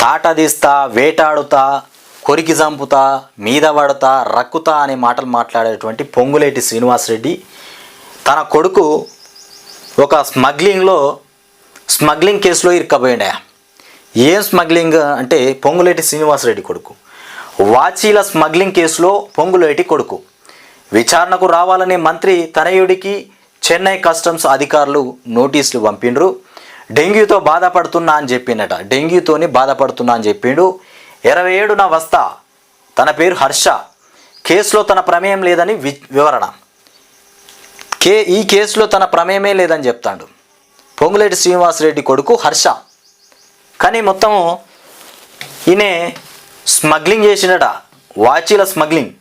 తాట తీస్తా, వేటాడుతా, కొరికి చంపుతా, మీద పడతా, రక్కుతా అనే మాటలు మాట్లాడేటువంటి పొంగులేటి శ్రీనివాసరెడ్డి తన కొడుకు ఒక స్మగ్లింగ్ కేసులో ఇరుక్కబోయిండా. ఏం స్మగ్లింగ్ అంటే పొంగులేటి శ్రీనివాసరెడ్డి కొడుకు వాచీల స్మగ్లింగ్ కేసులో పొంగులేటి కొడుకు విచారణకు రావాలనే మంత్రి తనయుడికి చెన్నై కస్టమ్స్ అధికారులు నోటీసులు పంపిండ్రు. డెంగ్యూతో బాధపడుతున్నా అని చెప్పిండు. 27న వస్తా, తన పేరు హర్ష, కేసులో తన ప్రమేయం లేదని వివరణ. ఈ కేసులో తన ప్రమేయమే లేదని చెప్తాడు పొంగులేటి శ్రీనివాసరెడ్డి కొడుకు హర్ష. కానీ మొత్తం ఈయనే స్మగ్లింగ్ చేసినట, వాచీల స్మగ్లింగ్.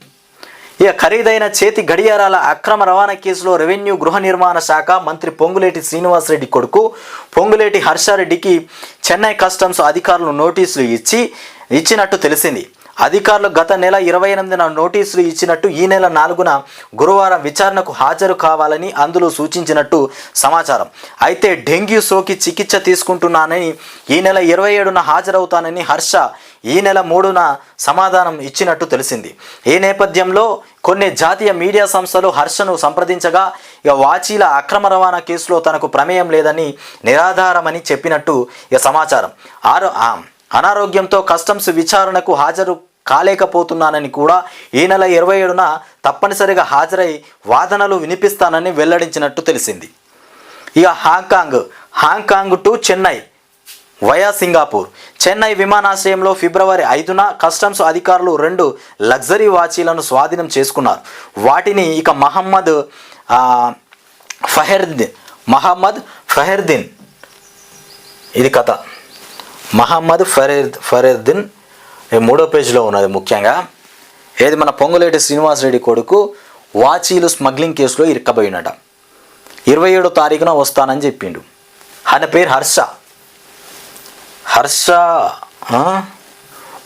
ఇక ఖరీదైన చేతి గడియారాల అక్రమ రవాణా కేసులో రెవెన్యూ గృహ నిర్మాణ శాఖ మంత్రి పొంగులేటి శ్రీనివాసరెడ్డి కొడుకు పొంగులేటి హర్షారెడ్డికి చెన్నై కస్టమ్స్ అధికారులు నోటీసులు ఇచ్చినట్టు తెలిసింది. అధికారులు గత నెల 28న నోటీసులు ఇచ్చినట్టు ఈ నెల 4న గురువారం విచారణకు హాజరు కావాలని అందులో సూచించినట్టు సమాచారం. అయితే డెంగ్యూ సోకి చికిత్స తీసుకుంటున్నానని, ఈ నెల 27న హాజరవుతానని హర్ష ఈ నెల 3న సమాధానం ఇచ్చినట్టు తెలిసింది. ఈ నేపథ్యంలో కొన్ని జాతీయ మీడియా సంస్థలు హర్షను సంప్రదించగా ఇక వాచీల అక్రమ రవాణా కేసులో తనకు ప్రమేయం లేదని, నిరాధారమని చెప్పినట్టు ఇక సమాచారం. అనారోగ్యంతో కస్టమ్స్ విచారణకు హాజరు కాలేకపోతున్నానని కూడా ఈ నెల 27న తప్పనిసరిగా హాజరై వాదనలు వినిపిస్తానని వెల్లడించినట్టు తెలిసింది. ఇక Hong Kong to Chennai via Singapore. Chennai విమానాశ్రయంలో ఫిబ్రవరి 5న కస్టమ్స్ అధికారులు 2 లగ్జరీ వాచీలను స్వాధీనం చేసుకున్నారు. వాటిని ఇక మహమ్మద్ ఫహెర్దీన్ ఇది కథ. మహమ్మద్ ఫరీద్దీన్ 3వ పేజీలో ఉన్నది. ముఖ్యంగా ఏది మన పొంగులేటి శ్రీనివాసరెడ్డి కొడుకు వాచీలు స్మగ్లింగ్ కేసులో ఇరుక్కబోయినట. 27వ తారీఖున వస్తానని చెప్పిండు. ఆయన పేరు హర్ష.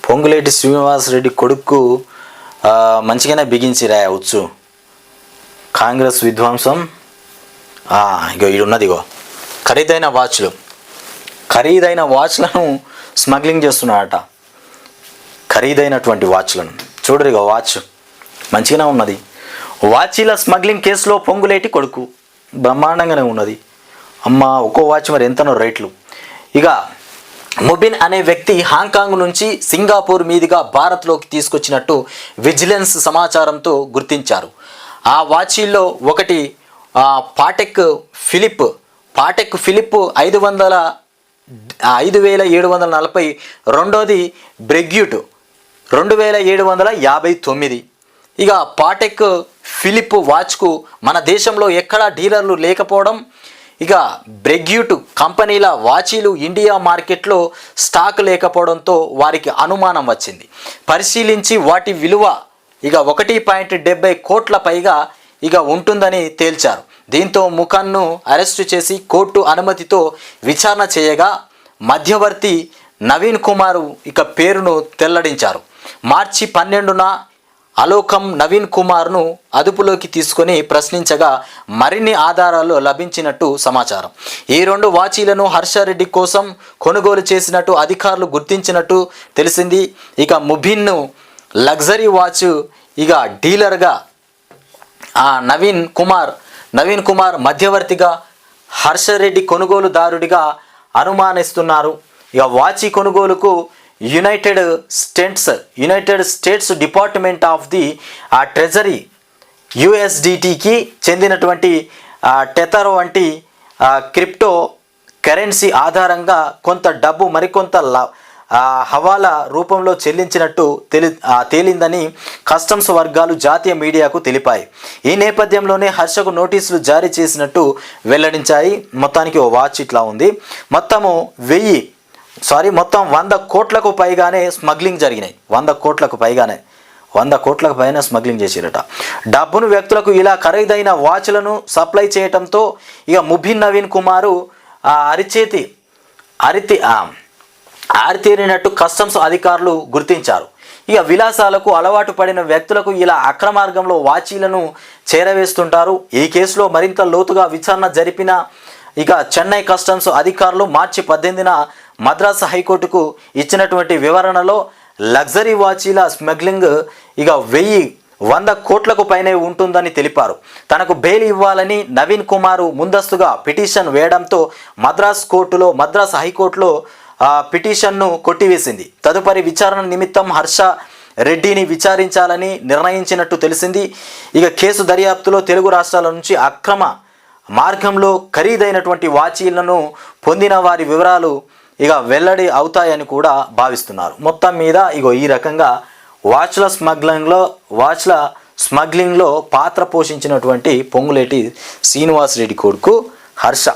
పొంగులేటి శ్రీనివాసరెడ్డి కొడుకు మంచిగానే బిగించిరా వచ్చు. కాంగ్రెస్ విధ్వంసం. ఇగో ఇది ఉన్నది. ఇగో ఖరీదైన వాచ్లను స్మగ్లింగ్ చేస్తున్నాడట. ఖరీదైనటువంటి వాచ్లను చూడరు. ఇక వాచ్ మంచిగానే ఉన్నది. వాచీల స్మగ్లింగ్ కేసులో పొంగులేటి కొడుకు బ్రహ్మాండంగానే ఉన్నది. ఒక్కో వాచ్ మరి ఎంతనో రేట్లు. ఇక ముబిన్ అనే వ్యక్తి హాంకాంగ్ నుంచి సింగపూర్ మీదుగా భారత్లోకి తీసుకొచ్చినట్టు విజిలెన్స్ సమాచారంతో గుర్తించారు. ఆ వాచీల్లో ఒకటి పాటెక్ ఫిలిప్ 5740, రెండోది బ్రెగ్యూట్ 2759. ఇక పాటెక్ ఫిలిప్ వాచ్కు మన దేశంలో ఎక్కడా డీలర్లు లేకపోవడం, ఇక బ్రెగ్యూట్ కంపెనీల వాచీలు ఇండియా మార్కెట్లో స్టాక్ లేకపోవడంతో వారికి అనుమానం వచ్చింది. పరిశీలించి వాటి విలువ ఇక 1.70 కోట్ల పైగా ఇక ఉంటుందని తేల్చారు. దీంతో ముఖన్ను అరెస్టు చేసి కోర్టు అనుమతితో విచారణ చేయగా మధ్యవర్తి నవీన్ కుమార్ ఇక పేరును తెల్లడించారు. మార్చి 12న అలోకం నవీన్ కుమార్ను అదుపులోకి తీసుకొని ప్రశ్నించగా మరిన్ని ఆధారాలు లభించినట్టు సమాచారం. ఈ 2 వాచీలను హర్షారెడ్డి కోసం కొనుగోలు చేసినట్టు అధికారులు గుర్తించినట్టు తెలిసింది. ఇక ముబిన్ను లగ్జరీ వాచ్ ఇక డీలర్గా నవీన్ కుమార్ మధ్యవర్తిగా, హర్షరెడ్డి కొనుగోలుదారుడిగా అనుమానిస్తున్నారు. ఇక వాచీ కొనుగోలుకు United States department of the treasury USDTకి చెందినటువంటి టెథర్ వంటి క్రిప్టో కరెన్సీ ఆధారంగా కొంత డబ్బు మరికొంత హవాలా రూపంలో చెల్లించినట్టు తేలిందని కస్టమ్స్ వర్గాలు జాతీయ మీడియాకు తెలిపాయి. ఈ నేపథ్యంలోనే హర్షకు నోటీసులు జారీ చేసినట్టు వెల్లడించాయి. మొత్తానికి ఓ వాచ్ ఇట్లా ఉంది. మొత్తం 100 కోట్లకు పైగానే స్మగ్లింగ్ జరిగినాయి. 100 కోట్లకు పైన స్మగ్లింగ్ చేసిరట. డబ్బును వ్యక్తులకు ఇలా ఖరీదైన వాచ్లను సప్లై చేయటంతో ఇక ముబిన్ నవీన్ కుమారు ఆరితేరినట్టు కస్టమ్స్ అధికారులు గుర్తించారు. ఇక విలాసాలకు అలవాటు పడిన వ్యక్తులకు ఇలా అక్రమార్గంలో వాచీలను చేరవేస్తుంటారు. ఈ కేసులో మరింత లోతుగా విచారణ జరిపిన ఇక చెన్నై కస్టమ్స్ అధికారులు మార్చి 18న మద్రాసు హైకోర్టుకు ఇచ్చినటువంటి వివరణలో లగ్జరీ వాచీల స్మగ్లింగ్ ఇక 100 కోట్లకు పైనే ఉంటుందని తెలిపారు. తనకు బెయిల్ ఇవ్వాలని నవీన్ కుమార్ ముందస్తుగా పిటిషన్ వేయడంతో మద్రాసు హైకోర్టులో పిటిషన్ను కొట్టివేసింది. తదుపరి విచారణ నిమిత్తం హర్ష రెడ్డిని విచారించాలని నిర్ణయించినట్టు తెలిసింది. ఇక కేసు దర్యాప్తులో తెలుగు రాష్ట్రాల నుంచి అక్రమ మార్గంలో ఖరీదైనటువంటి వాచీలను పొందిన వారి వివరాలు ఇక వెల్లడి అవుతాయని కూడా భావిస్తున్నారు. మొత్తం మీద ఈ రకంగా వాచ్ల స్మగ్లింగ్లో పాత్ర పోషించినటువంటి పొంగులేటి శ్రీనివాస్ రెడ్డి కొడుకు హర్ష